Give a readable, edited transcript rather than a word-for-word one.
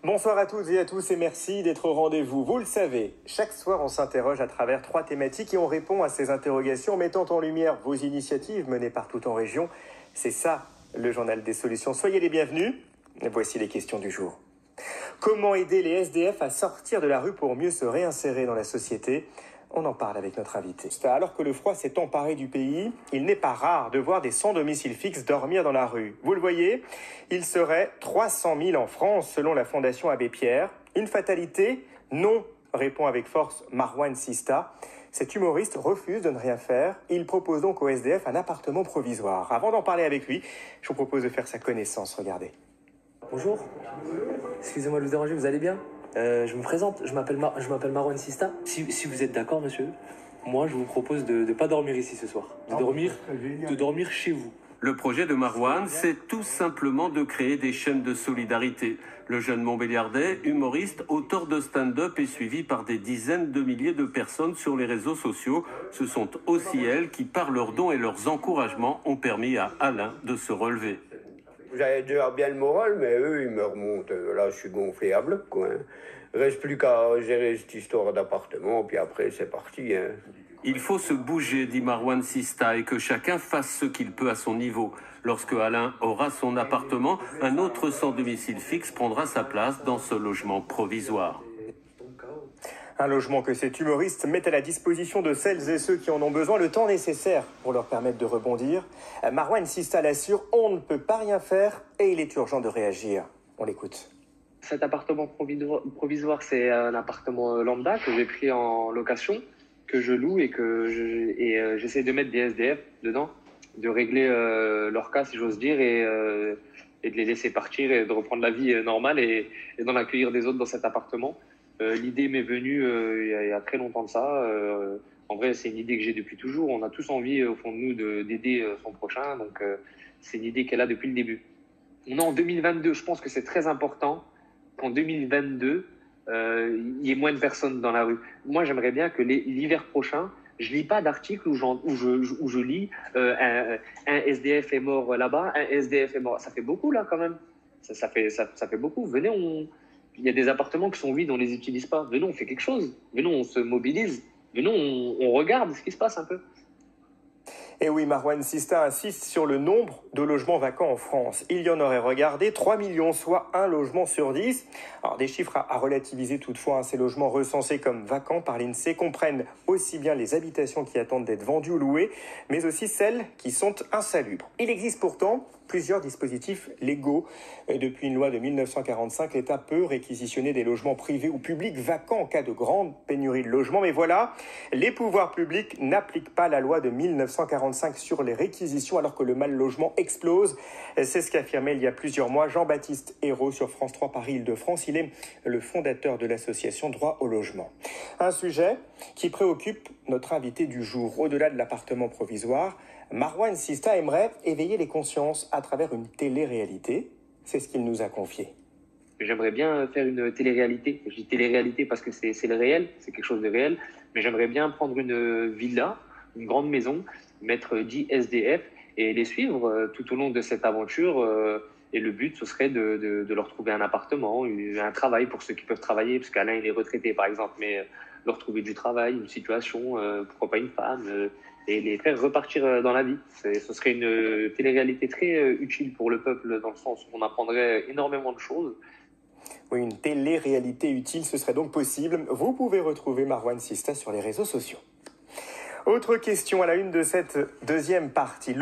Bonsoir à toutes et à tous et merci d'être au rendez-vous. Vous le savez, chaque soir on s'interroge à travers 3 thématiques et on répond à ces interrogations mettant en lumière vos initiatives menées partout en région. C'est ça, le journal des solutions. Soyez les bienvenus. Voici les questions du jour. Comment aider les SDF à sortir de la rue pour mieux se réinsérer dans la société ? On en parle avec notre invité. Alors que le froid s'est emparé du pays, il n'est pas rare de voir des sans domicile fixe dormir dans la rue. Vous le voyez, il serait 300 000 en France selon la Fondation Abbé Pierre. Une fatalité ? Non, répond avec force Marwan Sista. Cet humoriste refuse de ne rien faire. Il propose donc au SDF un appartement provisoire. Avant d'en parler avec lui, je vous propose de faire sa connaissance. Regardez. Bonjour, excusez-moi de vous déranger, vous allez bien ? Je me présente, je m'appelle Marwan Sista. Si vous êtes d'accord, monsieur, moi je vous propose de ne pas dormir ici ce soir, de dormir chez vous. Le projet de Marwan, c'est tout simplement de créer des chaînes de solidarité. Le jeune Montbéliardais, humoriste, auteur de stand-up est suivi par des dizaines de milliers de personnes sur les réseaux sociaux. Ce sont aussi elles qui, par leurs dons et leurs encouragements, ont permis à Alain de se relever. J'avais déjà bien le moral, mais eux, ils me remontent. Là, je suis gonflé à bloc, quoi. Reste plus qu'à gérer cette histoire d'appartement, puis après, c'est parti. Il faut se bouger, dit Marwan Sista, et que chacun fasse ce qu'il peut à son niveau. Lorsque Alain aura son appartement, un autre sans domicile fixe prendra sa place dans ce logement provisoire. Un logement que cet humoriste met à la disposition de celles et ceux qui en ont besoin le temps nécessaire pour leur permettre de rebondir. Marwan Sista l'assure, on ne peut pas rien faire et il est urgent de réagir. On l'écoute. Cet appartement provisoire, c'est un appartement lambda que j'ai pris en location, que je loue et j'essaie de mettre des SDF dedans, de régler leur cas, si j'ose dire, et de les laisser partir et de reprendre la vie normale et d'en accueillir des autres dans cet appartement. L'idée m'est venue il y a très longtemps de ça. En vrai, c'est une idée que j'ai depuis toujours. On a tous envie, au fond de nous, d'aider son prochain. Donc, c'est une idée qu'elle a depuis le début. On est en 2022. Je pense que c'est très important qu'en 2022, il y ait moins de personnes dans la rue. Moi, j'aimerais bien que l'hiver prochain, je lis pas d'articles où je lis un SDF est mort là-bas, un SDF est mort. Ça fait beaucoup, là, quand même. Ça fait beaucoup. Venez, il y a des appartements qui sont vides, on ne les utilise pas. Venez, on fait quelque chose. Venez, on se mobilise. Venez, on regarde ce qui se passe un peu. Et oui, Marwan Sista insiste sur le nombre de logements vacants en France. Il y en aurait, regardé, 3 millions, soit un logement sur 10. Alors, des chiffres à relativiser toutefois. Ces logements recensés comme vacants par l'INSEE comprennent aussi bien les habitations qui attendent d'être vendues ou louées, mais aussi celles qui sont insalubres. Il existe pourtant plusieurs dispositifs légaux. Depuis une loi de 1945, l'État peut réquisitionner des logements privés ou publics vacants en cas de grande pénurie de logements. Mais voilà, les pouvoirs publics n'appliquent pas la loi de 1945 sur les réquisitions alors que le mal-logement explose. C'est ce qu'affirmait il y a plusieurs mois Jean-Baptiste Hérault sur France 3 Paris-Île-de-France. Il est le fondateur de l'association Droit au logement. Un sujet qui préoccupe notre invité du jour. Au-delà de l'appartement provisoire, Marwan Sista aimerait éveiller les consciences à travers une télé-réalité. C'est ce qu'il nous a confié. J'aimerais bien faire une télé-réalité. Je dis télé-réalité parce que c'est le réel, c'est quelque chose de réel. Mais j'aimerais bien prendre une villa, une grande maison, mettre 10 SDF et les suivre tout au long de cette aventure. Et le but, ce serait de leur trouver un appartement, un travail pour ceux qui peuvent travailler, parce qu'Alain, il est retraité, par exemple, mais leur trouver du travail, une situation, pourquoi pas une femme, et les faire repartir dans la vie. Ce serait une télé-réalité très utile pour le peuple, dans le sens où on apprendrait énormément de choses. Oui, une télé-réalité utile, ce serait donc possible. Vous pouvez retrouver Marwan Sista sur les réseaux sociaux. Autre question à la une de cette deuxième partie,